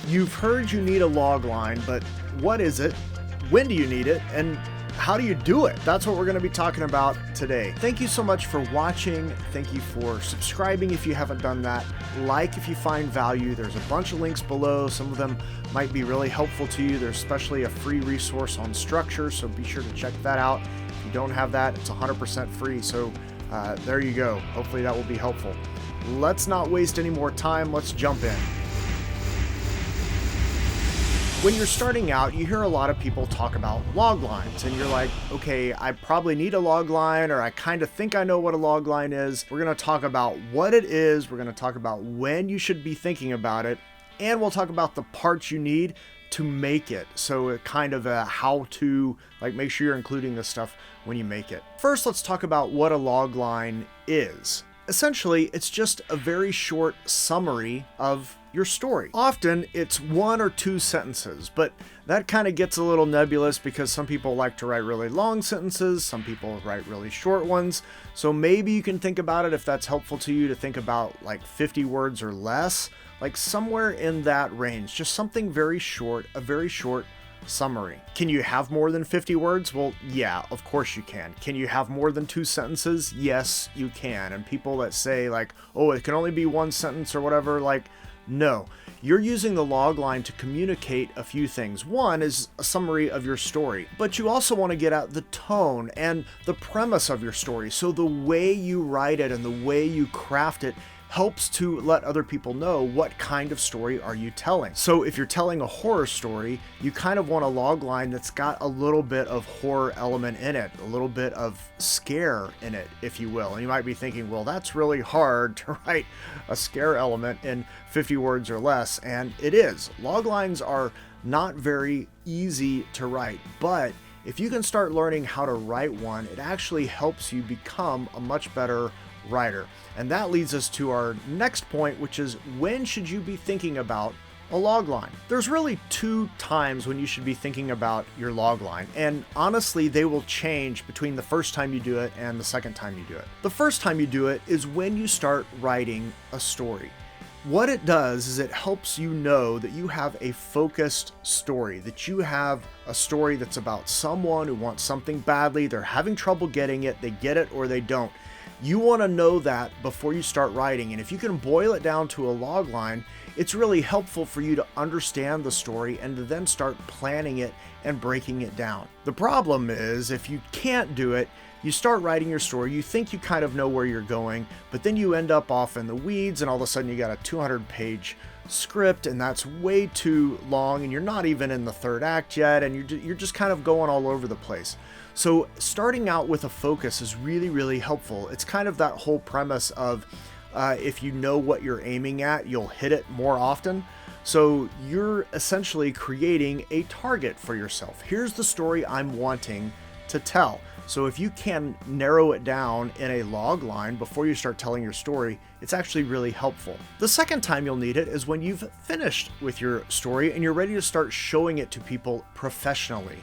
You've heard you need a log line, but what is it? When do you need it? And how do you do it? That's what we're going to be talking about today. Thank you so much for watching. Thank you for subscribing if you haven't done that. Like if you find value. There's a bunch of links below. Some of them might be really helpful to you. There's especially a free resource on structure, so be sure to check that out. If you don't have that, it's 100% free. So there you go. Hopefully that will be helpful. Let's not waste any more time. Let's jump in. When you're starting out, you hear a lot of people talk about log lines, and you're like, okay, I probably need a log line, or I kind of think I know what a log line is. We're going to talk about what it is. We're going to talk about when you should be thinking about it, and we'll talk about the parts you need to make it. So it kind of a how to, like, make sure you're including this stuff when you make it. First, let's talk about what a log line is. Essentially, it's just a very short summary of your story. Often it's 1 or 2 sentences, but that kind of gets a little nebulous because some people like to write really long sentences, some people write really short ones. So maybe you can think about it, if that's helpful to you, to think about like 50 words or less, like somewhere in that range, just something very short, a very short summary. Can you have more than 50 words? Well, yeah, of course you can. Can you have more than 2 sentences? Yes, you can. And people that say like, oh, it can only be 1 sentence or whatever, like, no. You're using the log line to communicate a few things. One is a summary of your story, but you also want to get at the tone and the premise of your story. So the way you write it and the way you craft it helps to let other people know what kind of story are you telling. So if you're telling a horror story, you kind of want a log line that's got a little bit of horror element in it, a little bit of scare in it, if you will. And you might be thinking, well, that's really hard to write a scare element in 50 words or less. And it is. Log lines are not very easy to write, but if you can start learning how to write one, it actually helps you become a much better writer. And that leads us to our next point, which is, when should you be thinking about a log line? There's really 2 times when you should be thinking about your log line, and honestly they will change between the first time you do it and the second time you do it. The first time you do it is when you start writing a story. What it does is it helps you know that you have a focused story, that you have a story that's about someone who wants something badly, they're having trouble getting it, they get it or they don't. You want to know that before you start writing, and if you can boil it down to a log line, it's really helpful for you to understand the story and to then start planning it and breaking it down. The problem is, if you can't do it, you start writing your story, you think you kind of know where you're going, but then you end up off in the weeds, and all of a sudden you got a 200-page script, and that's way too long, and you're not even in the 3rd act yet, and you're just kind of going all over the place. So starting out with a focus is really, really helpful. It's kind of that whole premise of if you know what you're aiming at, you'll hit it more often. So you're essentially creating a target for yourself. Here's the story I'm wanting to tell. So if you can narrow it down in a log line before you start telling your story, it's actually really helpful. The second time you'll need it is when you've finished with your story and you're ready to start showing it to people professionally.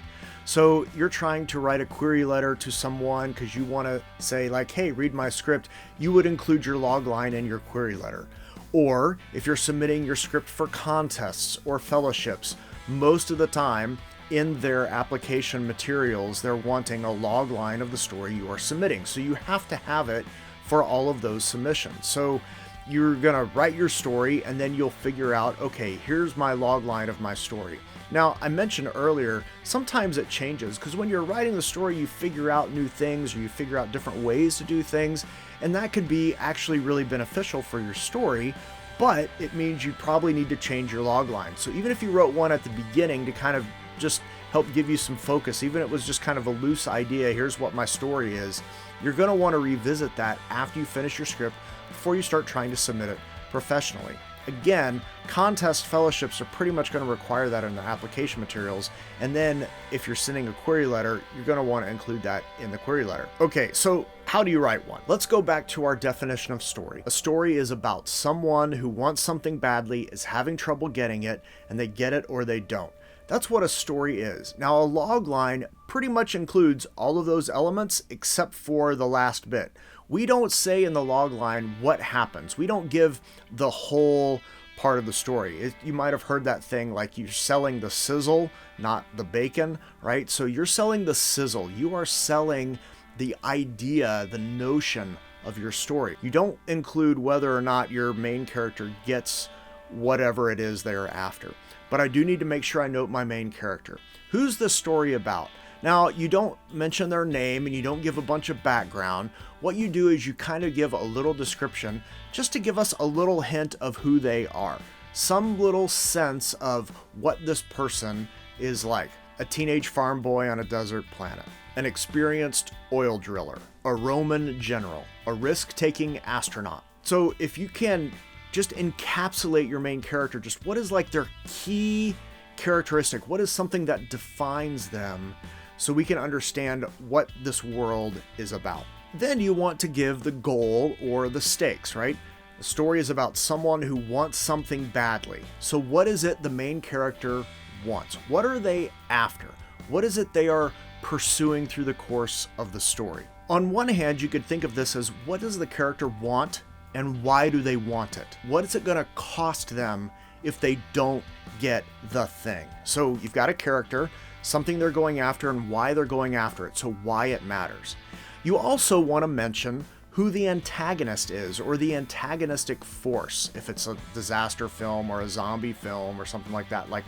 So you're trying to write a query letter to someone because you want to say like, hey, read my script. You would include your log line in your query letter. Or if you're submitting your script for contests or fellowships, most of the time in their application materials, they're wanting a log line of the story you are submitting. So you have to have it for all of those submissions. So you're going to write your story and then you'll figure out, okay, here's my log line of my story. Now, I mentioned earlier, sometimes it changes because when you're writing the story, you figure out new things or you figure out different ways to do things, and that could be actually really beneficial for your story, but it means you probably need to change your log line. So even if you wrote one at the beginning to kind of just help give you some focus, even if it was just kind of a loose idea, here's what my story is, you're going to want to revisit that after you finish your script before you start trying to submit it professionally. Again, contest fellowships are pretty much going to require that in the application materials. And then if you're sending a query letter, you're going to want to include that in the query letter. Okay, so how do you write one? Let's go back to our definition of story. A story is about someone who wants something badly, is having trouble getting it, and they get it or they don't. That's what a story is. Now, a log line pretty much includes all of those elements except for the last bit. We don't say in the log line what happens. We don't give the whole part of the story. You might have heard that thing like you're selling the sizzle, not the bacon, right? So you're selling the sizzle. You are selling the idea, the notion of your story. You don't include whether or not your main character gets whatever it is they're after. But I do need to make sure I note my main character. Who's the story about? Now, you don't mention their name and you don't give a bunch of background. What you do is you kind of give a little description just to give us a little hint of who they are. Some little sense of what this person is like. A teenage farm boy on a desert planet. An experienced oil driller. A Roman general. A risk-taking astronaut. So if you can just encapsulate your main character, just what is like their key characteristic? What is something that defines them so we can understand what this world is about? Then you want to give the goal or the stakes, right? The story is about someone who wants something badly. So what is it the main character wants? What are they after? What is it they are pursuing through the course of the story? On one hand, you could think of this as what does the character want and why do they want it? What is it going to cost them if they don't get the thing? So you've got a character, something they're going after and why they're going after it, so why it matters. You also want to mention who the antagonist is or the antagonistic force, if it's a disaster film or a zombie film or something like that. Like,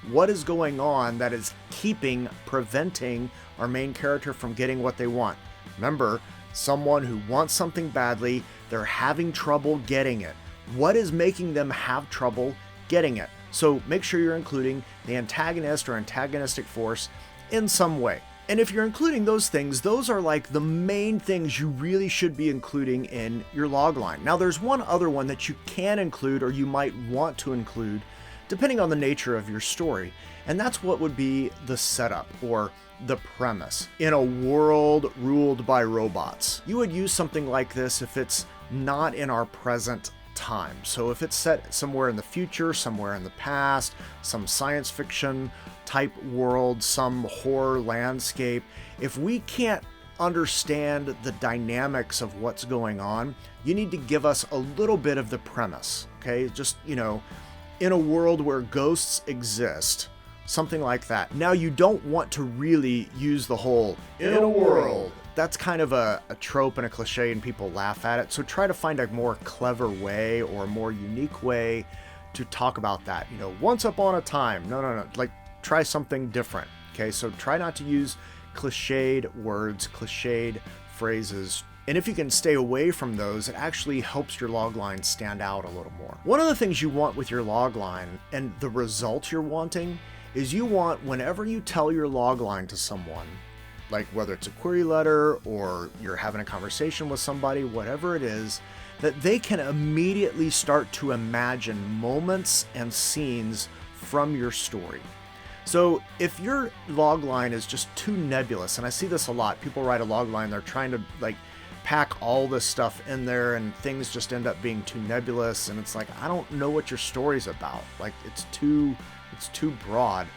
what is going on that is preventing our main character from getting what they want? Remember, someone who wants something badly, they're having trouble getting it. What is making them have trouble getting it? So make sure you're including the antagonist or antagonistic force in some way. And if you're including those things, those are like the main things you really should be including in your logline. Now there's one other one that you can include or you might want to include depending on the nature of your story. And that's what would be the setup or the premise. In a world ruled by robots, you would use something like this if it's not in our present time. So if it's set somewhere in the future, somewhere in the past, some science fiction type world, some horror landscape, if we can't understand the dynamics of what's going on, you need to give us a little bit of the premise, okay? Just, in a world where ghosts exist, something like that. Now, you don't want to really use the whole in a world. That's kind of a trope and a cliche and people laugh at it. So try to find a more clever way or a more unique way to talk about that. Once upon a time. No. Like, try something different. Okay, so try not to use cliched words, cliched phrases. And if you can stay away from those, it actually helps your logline stand out a little more. One of the things you want with your logline and the result you're wanting is you want, whenever you tell your logline to someone, like whether it's a query letter or you're having a conversation with somebody, whatever it is, that they can immediately start to imagine moments and scenes from your story. So if your logline is just too nebulous, and I see this a lot, people write a logline, they're trying to pack all this stuff in there and things just end up being too nebulous, and it's like, I don't know what your story's about. Like, it's too broad.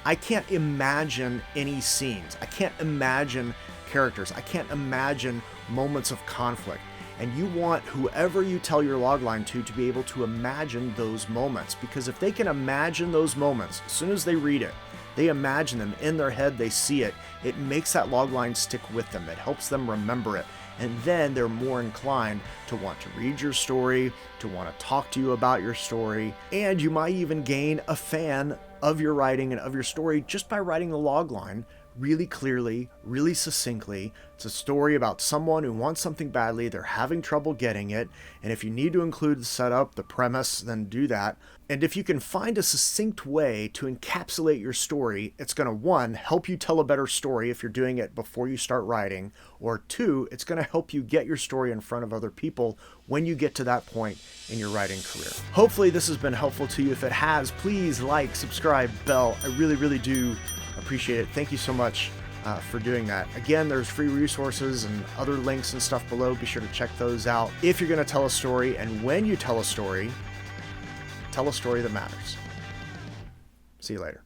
I can't imagine any scenes. I can't imagine characters. I can't imagine moments of conflict. And you want whoever you tell your logline to be able to imagine those moments. Because if they can imagine those moments, as soon as they read it, they imagine them in their head, they see it, it makes that logline stick with them. It helps them remember it. And then they're more inclined to want to read your story, to want to talk to you about your story. And you might even gain a fan of your writing and of your story just by writing the logline really clearly, really succinctly. It's a story about someone who wants something badly, they're having trouble getting it, and if you need to include the setup, the premise, then do that. And if you can find a succinct way to encapsulate your story, it's going to, one, help you tell a better story if you're doing it before you start writing, or two, it's going to help you get your story in front of other people when you get to that point in your writing career. Hopefully this has been helpful to you. If it has, please like, subscribe, bell. I really, really do appreciate it. Thank you so much for doing that. Again, there's free resources and other links and stuff below. Be sure to check those out. If you're going to tell a story, and when you tell a story that matters. See you later.